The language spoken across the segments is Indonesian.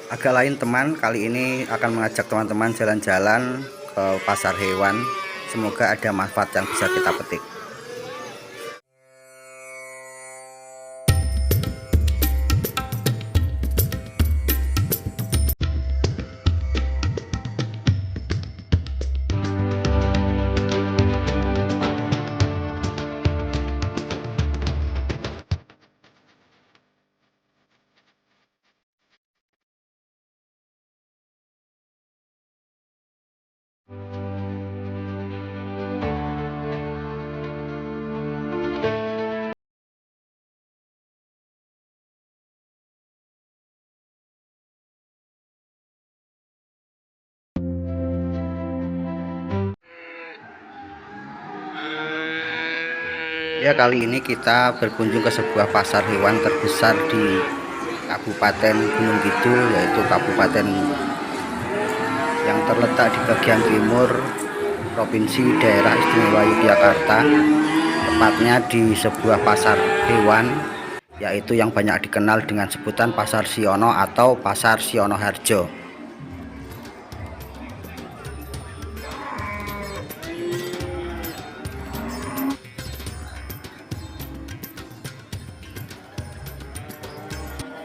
agak lain teman. Kali ini akan mengajak teman-teman jalan-jalan ke pasar hewan. Semoga ada manfaat yang bisa kita petik. Ya, kali ini kita berkunjung ke sebuah pasar hewan terbesar di Kabupaten Gunung Kidul, yaitu kabupaten yang terletak di bagian timur Provinsi Daerah Istimewa Yogyakarta, tepatnya di sebuah pasar hewan, yaitu yang banyak dikenal dengan sebutan Pasar Siono atau Pasar Sionoharjo.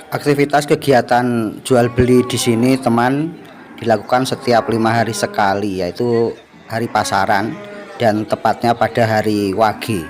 Aktivitas kegiatan jual beli di sini teman dilakukan setiap 5 hari sekali, yaitu hari pasaran dan tepatnya pada hari Wage.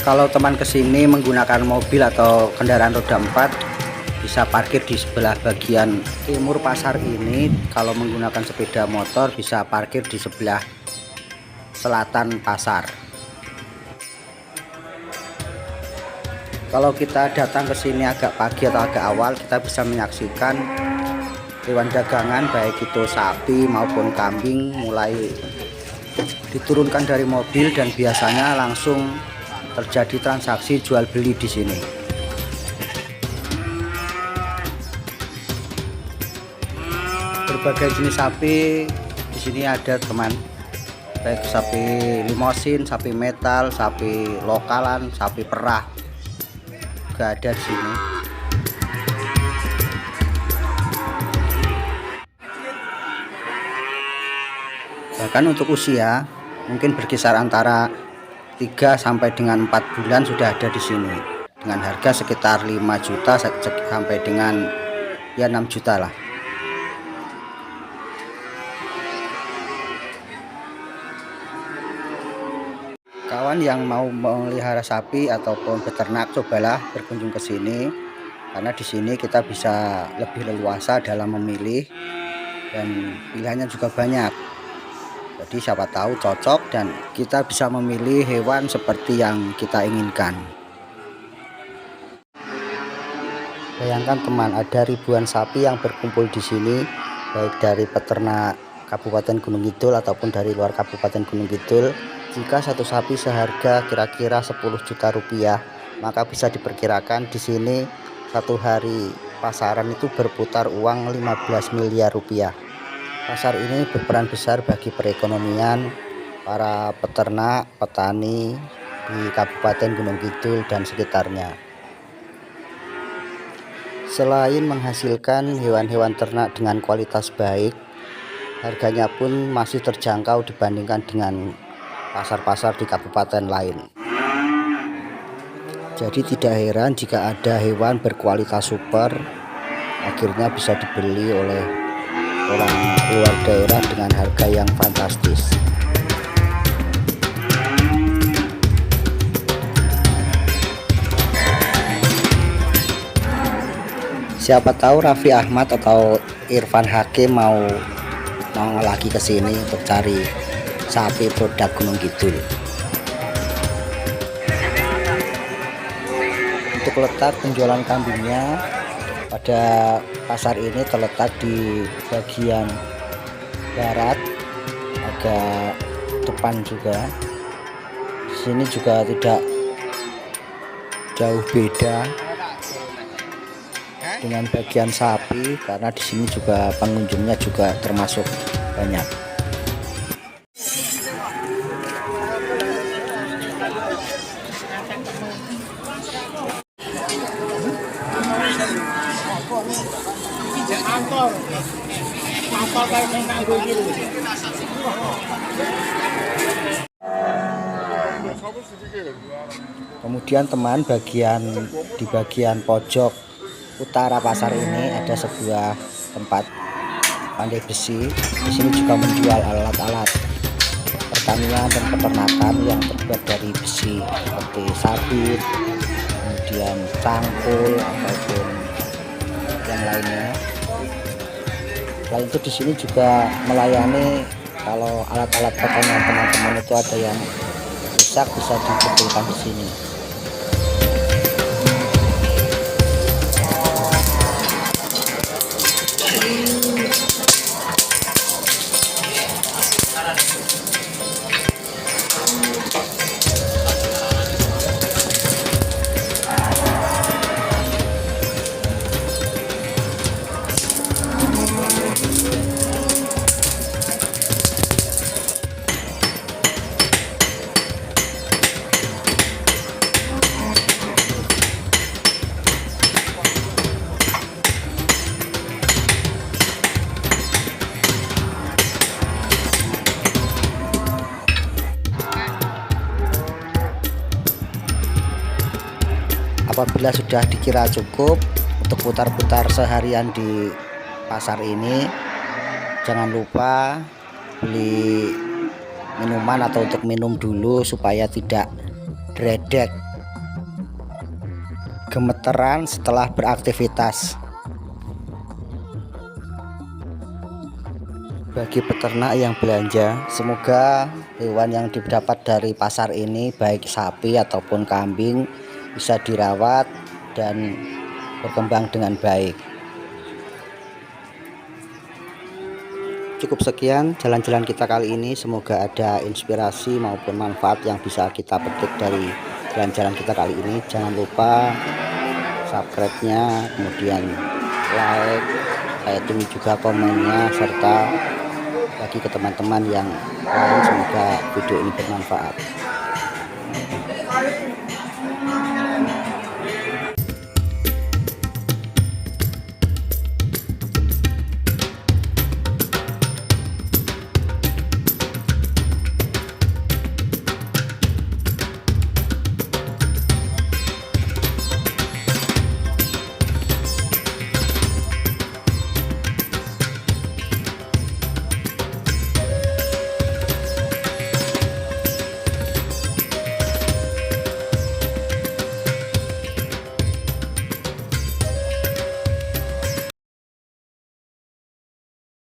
Kalau teman kesini menggunakan mobil atau kendaraan roda 4, bisa parkir di sebelah bagian timur pasar ini. Kalau menggunakan sepeda motor bisa parkir di sebelah selatan pasar. Kalau kita datang ke sini agak pagi atau agak awal, kita bisa menyaksikan hewan dagangan baik itu sapi maupun kambing mulai diturunkan dari mobil dan biasanya langsung terjadi transaksi jual beli di sini. Berbagai jenis sapi di sini ada teman, baik sapi limosin, sapi metal, sapi lokalan, sapi perah, juga ada di sini. Bahkan untuk usia mungkin berkisar antara 3 sampai dengan 4 bulan sudah ada di sini, dengan harga sekitar 5 juta sampai dengan ya 6 juta lah. Kawan yang mau memelihara sapi ataupun beternak, cobalah berkunjung ke sini, karena di sini kita bisa lebih leluasa dalam memilih dan pilihannya juga banyak. Jadi siapa tahu cocok dan kita bisa memilih hewan seperti yang kita inginkan. Bayangkan teman, ada ribuan sapi yang berkumpul di sini, baik dari peternak Kabupaten Gunung Kidul ataupun dari luar Kabupaten Gunung Kidul. Jika satu sapi seharga kira-kira 10 juta rupiah, maka bisa diperkirakan di sini satu hari pasaran itu berputar uang 15 miliar rupiah. Pasar ini berperan besar bagi perekonomian para peternak, petani di Kabupaten Gunung Kidul dan sekitarnya. Selain menghasilkan hewan-hewan ternak dengan kualitas baik, harganya pun masih terjangkau dibandingkan dengan pasar-pasar di kabupaten lain. Jadi tidak heran jika ada hewan berkualitas super akhirnya bisa dibeli oleh orang luar daerah dengan harga yang fantastis. Siapa tahu Raffi Ahmad atau Irfan Hakim mau lagi ke sini untuk cari sapi produk Gunung Kidul. Untuk letak penjualan kambingnya, pada pasar ini terletak di bagian barat, agak depan juga. Di sini juga tidak jauh beda. dengan bagian sapi, karena di sini juga pengunjungnya juga termasuk banyak. Kemudian teman, di bagian pojok utara pasar ini ada sebuah tempat pandai besi. Di sini juga menjual alat-alat pertanian dan peternakan yang terbuat dari besi seperti sabit, kemudian cangkul ataupun yang lainnya. Selain itu di sini juga melayani kalau alat-alat pertanian teman-teman itu ada yang rusak bisa dibetulkan di sini. Apabila sudah dikira cukup untuk putar-putar seharian di pasar ini, jangan lupa beli minuman atau untuk minum dulu supaya tidak dredeg gemeteran setelah beraktivitas. Bagi peternak yang belanja, semoga hewan yang didapat dari pasar ini baik sapi ataupun kambing bisa dirawat dan berkembang dengan baik. Cukup sekian jalan-jalan kita kali ini, semoga ada inspirasi maupun manfaat yang bisa kita petik dari jalan-jalan kita kali ini. Jangan lupa subscribe-nya, kemudian like, saya tunggu juga komennya, serta bagi ke teman-teman yang lain, semoga video ini bermanfaat.